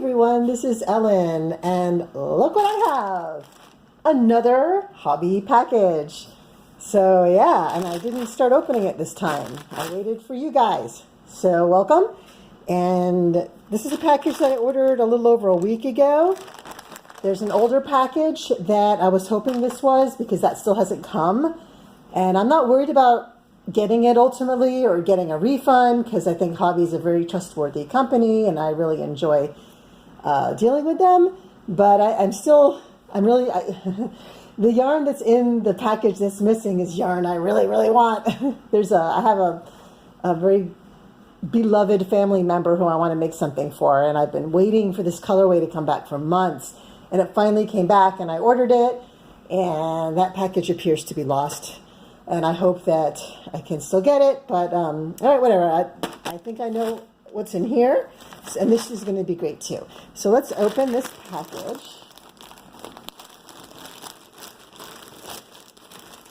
everyone, this is Ellen, and look what I have! Another Hobbii package. So yeah, and I didn't start opening it this time. I waited for you guys. So welcome. And this is a package that I ordered a little over a week ago. There's an older package that I was hoping this was because that still hasn't come. And I'm not worried about getting it ultimately or getting a refund because I think Hobbii is a very trustworthy company and I really enjoy dealing with them. But the yarn that's in the package that's missing is yarn I really want. I have a very beloved family member who I want to make something for, and I've been waiting for this colorway to come back for months, and it finally came back and I ordered it, and that package appears to be lost. And I hope that I can still get it, but all right, whatever. I think I know what's in here, and this is going to be great too. So let's open this package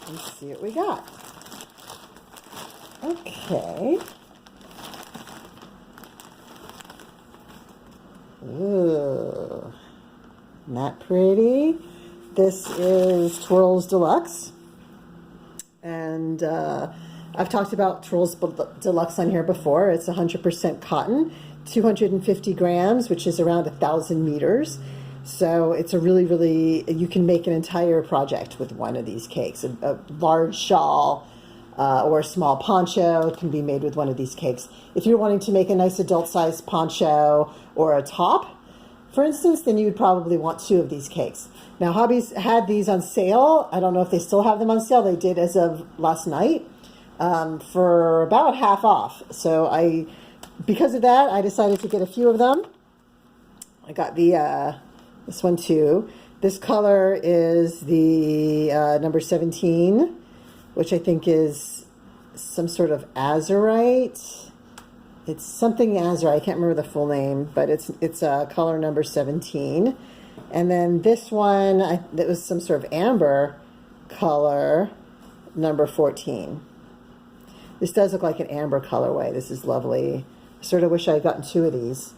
and see what we got. Okay. Ooh, not pretty. This is Twirls Deluxe. And I've talked about Twirls Deluxe on here before. It's 100% cotton, 250 grams, which is around 1,000 meters. So it's a really, you can make an entire project with one of these cakes. A large shawl or a small poncho can be made with one of these cakes. If you're wanting to make a nice adult-sized poncho or a top, for instance, then you would probably want 2 of these cakes. Now, Hobbii's had these on sale. I don't know if they still have them on sale. They did as of last night for about half off. So because of that, I decided to get a few of them. I got this one too. This color is the number 17, which I think is some sort of azurite. It's something azure. I can't remember the full name, but it's color number 17. And then this one, that was some sort of amber color, number 14. This does look like an amber colorway. This is lovely. I sort of wish I had gotten 2 of these.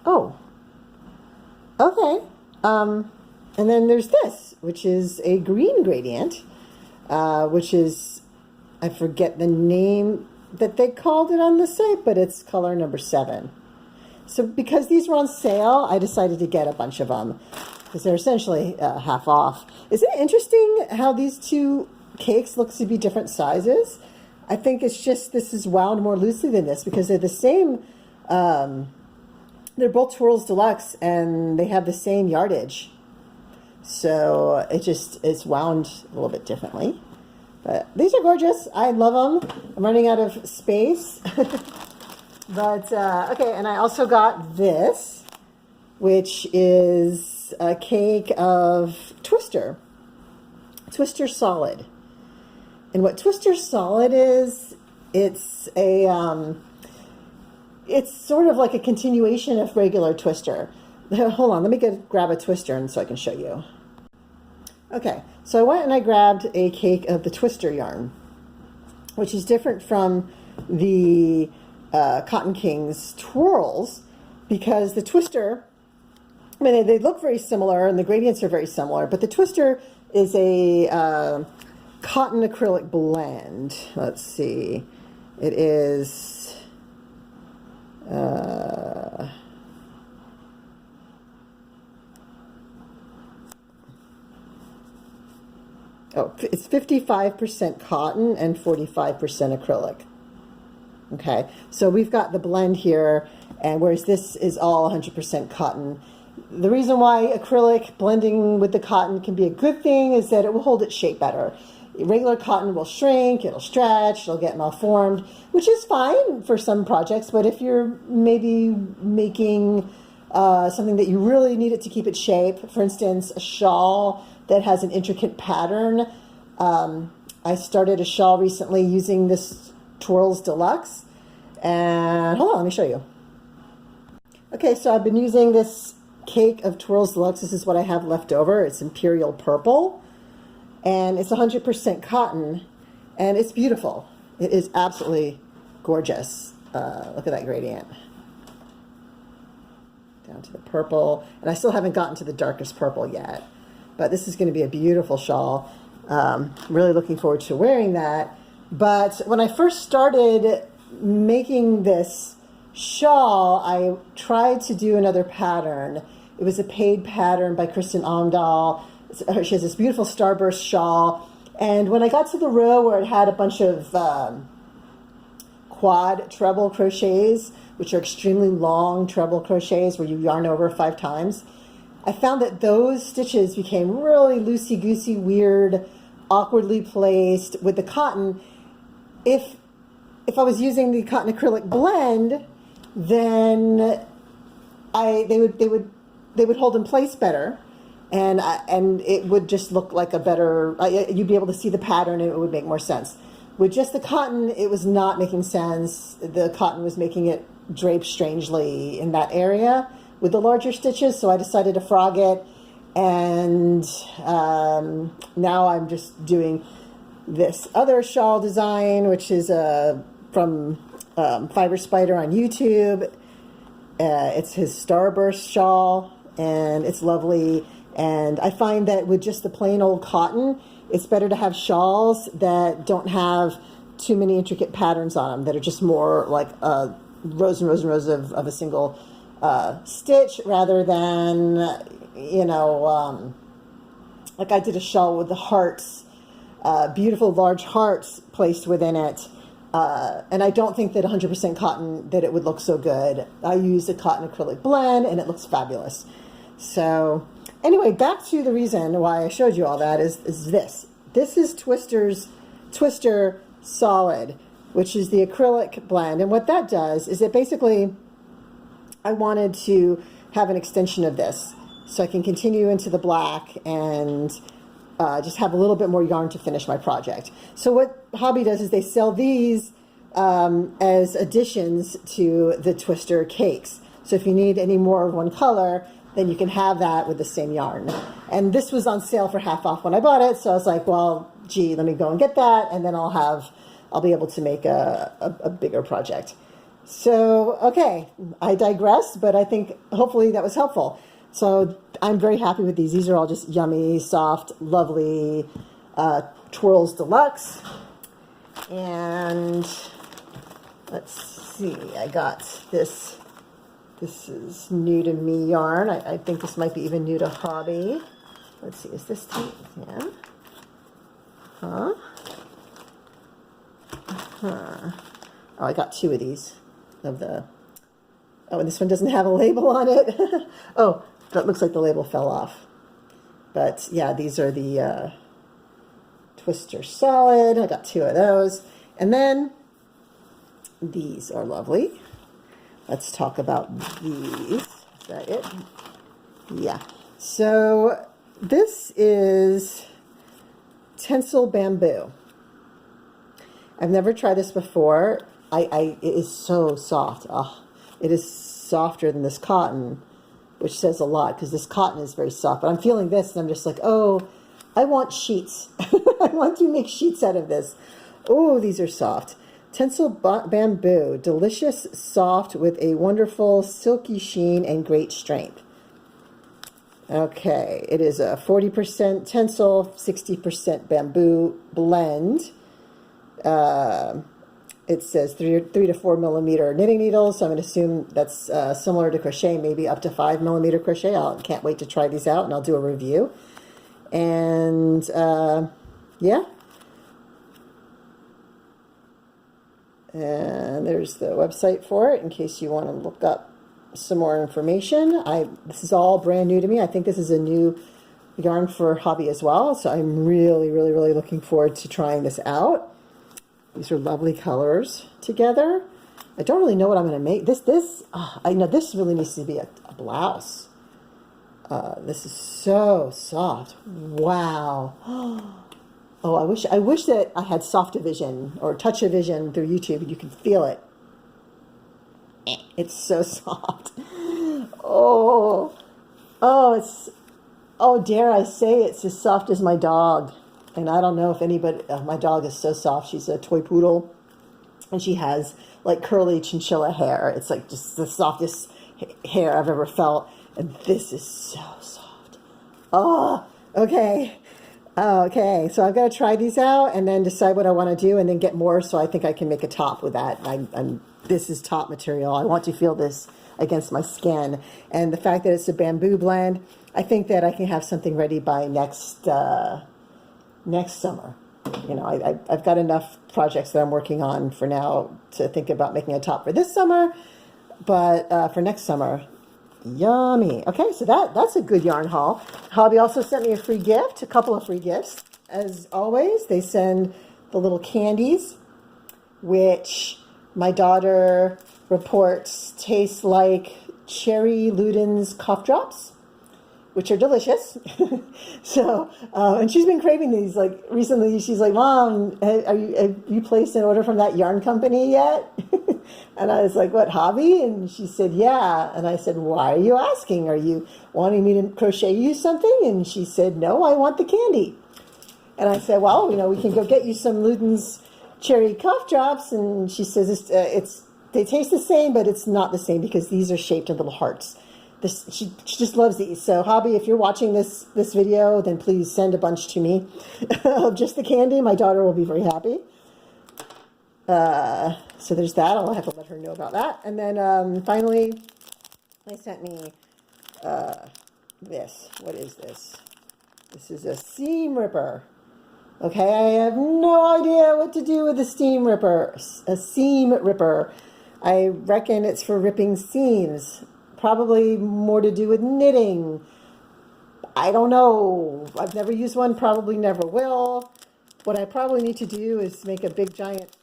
Oh, okay. And then there's this, which is a green gradient, which is, I forget the name that they called it on the site, but it's color number 7. So because these were on sale, I decided to get a bunch of them because they're essentially half off. Isn't it interesting how these 2 cakes look to be different sizes? I think it's just this is wound more loosely than this because they're the same. They're both Twirls Deluxe and they have the same yardage. So it's wound a little bit differently. But these are gorgeous. I love them. I'm running out of space. But, okay, and I also got this, which is a cake of Twister Solid. And what Twister Solid is, it's sort of like a continuation of regular Twister. Hold on, let me grab a Twister and so I can show you. Okay, so I went and I grabbed a cake of the Twister yarn, which is different from the Cotton King's Twirls, because the Twister, I mean, they look very similar and the gradients are very similar, but the Twister is a cotton acrylic blend. Let's see. It is it's 55% cotton and 45% acrylic. Okay, so we've got the blend here, and whereas this is all 100% cotton. The reason why acrylic blending with the cotton can be a good thing is that it will hold its shape better. Regular cotton will shrink, it'll stretch, it'll get malformed, which is fine for some projects, but if you're maybe making something that you really need it to keep its shape, for instance, a shawl that has an intricate pattern. I started a shawl recently using this Twirls Deluxe, and hold on, let me show you. Okay, so I've been using this cake of Twirls Deluxe. This is what I have left over. It's Imperial Purple, and it's 100% cotton, and it's beautiful. It is absolutely gorgeous. Look at that gradient. down to the purple. And I still haven't gotten to the darkest purple yet. But this is going to be a beautiful shawl. Really looking forward to wearing that. But when I first started making this shawl, I tried to do another pattern. It was a paid pattern by Kristen Omdahl. She has this beautiful Starburst Shawl. And when I got to the row where it had a bunch of quad treble crochets, which are extremely long treble crochets where you yarn over 5 times, I found that those stitches became really loosey-goosey, weird, awkwardly placed with the cotton. If I was using the cotton acrylic blend, then they would hold in place better, and it would just look like a better. You'd be able to see the pattern, and it would make more sense. With just the cotton, it was not making sense. The cotton was making it drape strangely in that area with the larger stitches, so I decided to frog it, and now I'm just doing this other shawl design, which is from Fiber Spider on YouTube. It's his Starburst Shawl, and it's lovely. And I find that with just the plain old cotton, it's better to have shawls that don't have too many intricate patterns on them, that are just more like rows and rows and rows of a single stitch, rather than, like I did a shawl with the hearts, beautiful large hearts placed within it. And I don't think that 100% cotton, that it would look so good. I used a cotton acrylic blend, and it looks fabulous. So anyway, back to the reason why I showed you all that is this. This is Twister Solid, which is the acrylic blend. And what that does is it basically, I wanted to have an extension of this so I can continue into the black and just have a little bit more yarn to finish my project. So what Hobbii does is they sell these as additions to the Twister cakes. So if you need any more of one color, then you can have that with the same yarn. And this was on sale for half off when I bought it, so I was like, well, gee, let me go and get that, and then I'll be able to make a bigger project. So, okay, I digress, but I think hopefully that was helpful. So I'm very happy with these. These are all just yummy, soft, lovely Twirls Deluxe. And let's see, I got this. This is new to me yarn. I think this might be even new to Hobbii. Let's see, is this tape? Yeah. Huh? Huh. Oh, I got 2 of these. Oh, and this one doesn't have a label on it. Oh, that looks like the label fell off. But yeah, these are the Twister Solid. I got 2 of those. And then these are lovely. Let's talk about these. Is that it? Yeah. So this is Tencel Bamboo. I've never tried this before. It is so soft. Oh, it is softer than this cotton, which says a lot because this cotton is very soft. But I'm feeling this and I'm just like, oh, I want sheets. I want to make sheets out of this. Oh, these are soft. Tencel Bamboo, delicious, soft, with a wonderful silky sheen and great strength. Okay, it is a 40% Tencel, 60% bamboo blend. It says 3 to 4 millimeter knitting needles, so I'm going to assume that's similar to crochet, maybe up to 5 millimeter crochet. I can't wait to try these out, and I'll do a review. And yeah. And there's the website for it in case you want to look up some more information. This is all brand new to me. I think this is a new yarn for Hobbii as well, so I'm really, really, really looking forward to trying this out. These are lovely colors together. I don't really know what I'm going to make. I know this really needs to be a blouse. This is so soft. Wow. Oh, I wish that I had Soft-O-Vision or Touch-O-Vision through YouTube. You can feel it. It's so soft. Oh, dare I say it's as soft as my dog. And I don't know if anybody, my dog is so soft. She's a toy poodle, and she has like curly chinchilla hair. It's like just the softest hair I've ever felt. And this is so soft. Oh, okay. Okay, so I've got to try these out and then decide what I want to do and then get more, so I think I can make a top with that. This is top material. I want to feel this against my skin. And the fact that it's a bamboo blend, I think that I can have something ready by next summer. You know, I've got enough projects that I'm working on for now to think about making a top for this summer, but for next summer, yummy. Okay, so that's a good yarn haul. Hobbii also sent me a free gift, a couple of free gifts. As always, they send the little candies, which my daughter reports taste like cherry Luden's cough drops, which are delicious. So, and she's been craving these. Like recently, she's like, "Mom, have you placed an order from that yarn company yet?" And I was like, "What, Hobbii?" And she said, "Yeah." And I said, "Why are you asking? Are you wanting me to crochet you something?" And she said, "No, I want the candy." And I said, "Well, you know, we can go get you some Luden's cherry cough drops." And she says, they taste the same, but it's not the same because these are shaped in little hearts. She just loves these. So Hobbii, if you're watching this video, then please send a bunch to me of just the candy. My daughter will be very happy. So there's that. I'll have to let her know about that. And then finally, they sent me this. What is this? This is a seam ripper. Okay, I have no idea what to do with a seam ripper. A seam ripper. I reckon it's for ripping seams. Probably more to do with knitting. I don't know. I've never used one, probably never will. What I probably need to do is make a big giant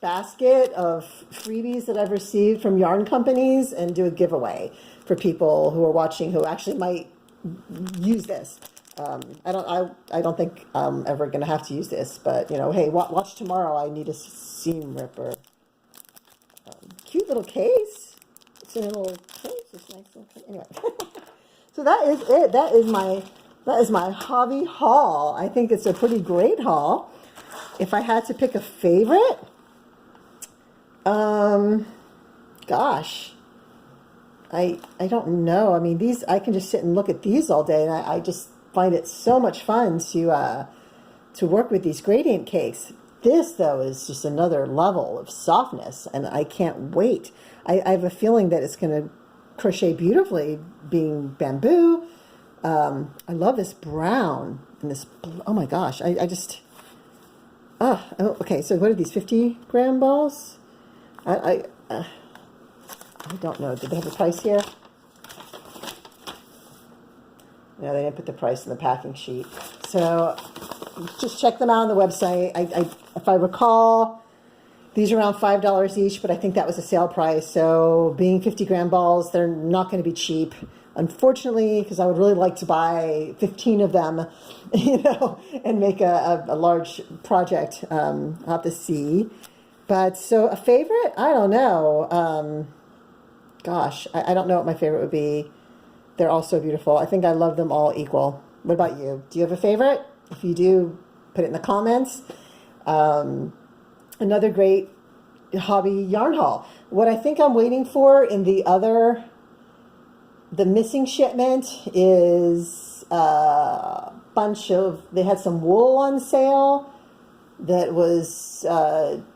basket of freebies that I've received from yarn companies and do a giveaway for people who are watching who actually might use this. I don't think I'm ever going to have to use this, but you know, hey, watch tomorrow. I need a seam ripper. Cute little case. It's in a little case. It's nice. Anyway, so that is it. That is my Hobbii haul. I think it's a pretty great haul. If I had to pick a favorite, gosh, I don't know. I mean, these, I can just sit and look at these all day, and I just find it so much fun to work with these gradient cakes. This, though, is just another level of softness, and I can't wait. I have a feeling that it's going to crochet beautifully, being bamboo. I love this brown and this, oh my gosh, I just, oh, okay, so what are these, 50-gram balls? I don't know. Did they have the price here? No, they didn't put the price in the packing sheet. So just check them out on the website. If I recall, these are around $5 each, but I think that was a sale price. So being 50-gram balls, they're not going to be cheap, unfortunately, because I would really like to buy 15 of them, you know, and make a large project. I'll have to see. But so a favorite? I don't know. Gosh, I don't know what my favorite would be. They're all so beautiful. I think I love them all equal. What about you? Do you have a favorite? If you do, put it in the comments. Another great Hobbii yarn haul. What I think I'm waiting for in the missing shipment is a bunch of, they had some wool on sale that was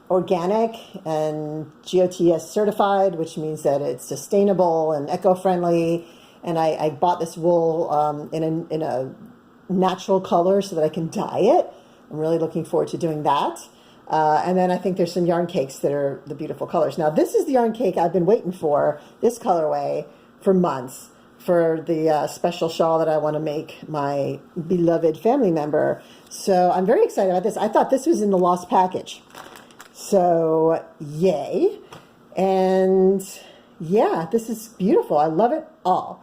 organic and GOTS certified, which means that it's sustainable and eco-friendly. And I bought this wool in a natural color so that I can dye it. I'm really looking forward to doing that. And then I think there's some yarn cakes that are the beautiful colors. Now, this is the yarn cake I've been waiting for, this colorway, for months, for the special shawl that I want to make my beloved family member. So I'm very excited about this. I thought this was in the lost package. So, yay. And yeah, this is beautiful. I love it all.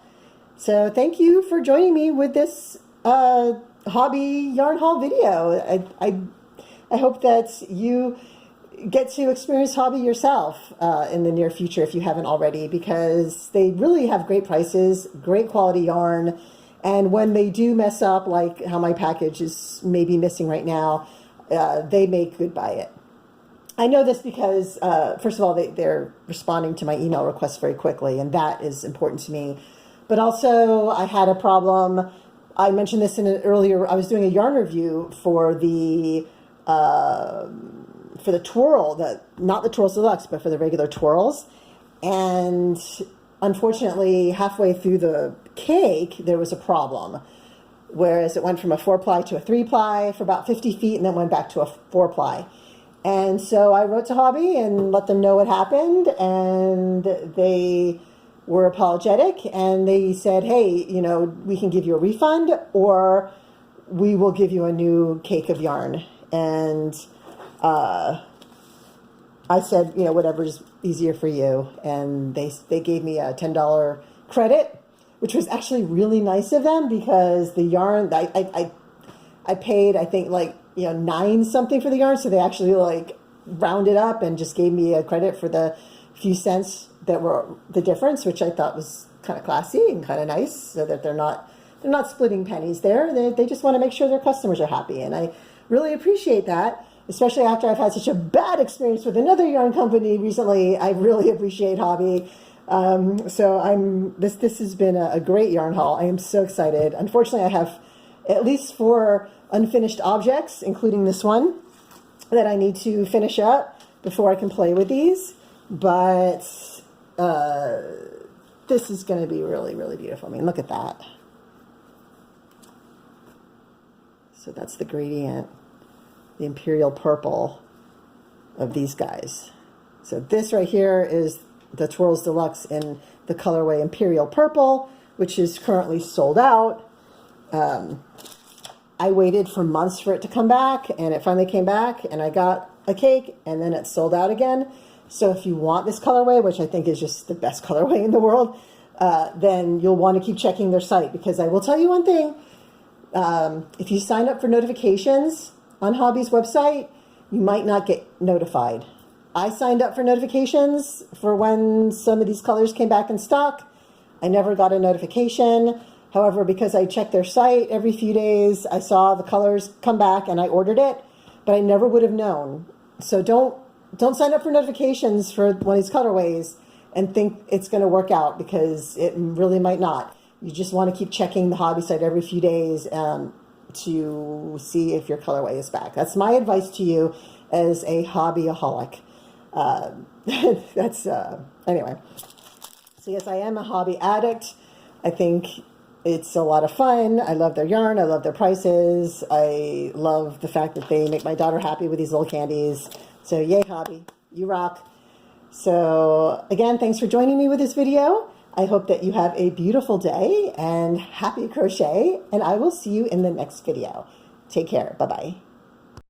So thank you for joining me with this Hobbii yarn haul video. I hope that you get to experience Hobbii yourself in the near future if you haven't already, because they really have great prices, great quality yarn, and when they do mess up, like how my package is maybe missing right now, they make good by it. I know this because, first of all, they're responding to my email requests very quickly, and that is important to me. But also, I had a problem. I mentioned this in an earlier. I was doing a yarn review for the twirl, not the Twirls Deluxe, but for the regular twirls. And unfortunately, halfway through the cake, there was a problem. Whereas it went from a 4-ply to a 3-ply for about 50 feet, and then went back to a 4-ply. And so I wrote to Hobbii and let them know what happened, and they were apologetic, and they said, hey, you know, we can give you a refund, or we will give you a new cake of yarn. And I said, you know, whatever's easier for you. And they gave me a $10 credit, which was actually really nice of them, because the yarn, I paid, I think, like, you know, 9 something for the yarn. So they actually like rounded up and just gave me a credit for the few cents that were the difference, which I thought was kind of classy and kind of nice, so that they're not splitting pennies there. They just want to make sure their customers are happy. And I really appreciate that, especially after I've had such a bad experience with another yarn company recently. I really appreciate Hobbii. So this has been a great yarn haul. I am so excited. Unfortunately, I have at least 4 unfinished objects, including this one, that I need to finish up before I can play with these. But this is going to be really, really beautiful. I mean, look at that. So that's the gradient, the imperial purple of these guys. So this right here is the Twirls Deluxe in the colorway Imperial Purple, which is currently sold out. I waited for months for it to come back, and it finally came back, and I got a cake, and then it sold out again. So if you want this colorway, which I think is just the best colorway in the world, then you'll want to keep checking their site, because I will tell you one thing. If you sign up for notifications on Hobbii's website, you might not get notified. I signed up for notifications for when some of these colors came back in stock. I never got a notification. However, because I checked their site every few days, I saw the colors come back and I ordered it, but I never would have known. So don't sign up for notifications for one of these colorways and think it's going to work out, because it really might not. You just want to keep checking the Hobbii site every few days to see if your colorway is back. That's my advice to you as a Hobbii-aholic. Anyway. So yes, I am a Hobbii addict. I think it's a lot of fun. I love their yarn. I love their prices. I love the fact that they make my daughter happy with these little candies. So yay, Hobbii. You rock. So again, thanks for joining me with this video. I hope that you have a beautiful day and happy crochet, and I will see you in the next video. Take care. Bye-bye.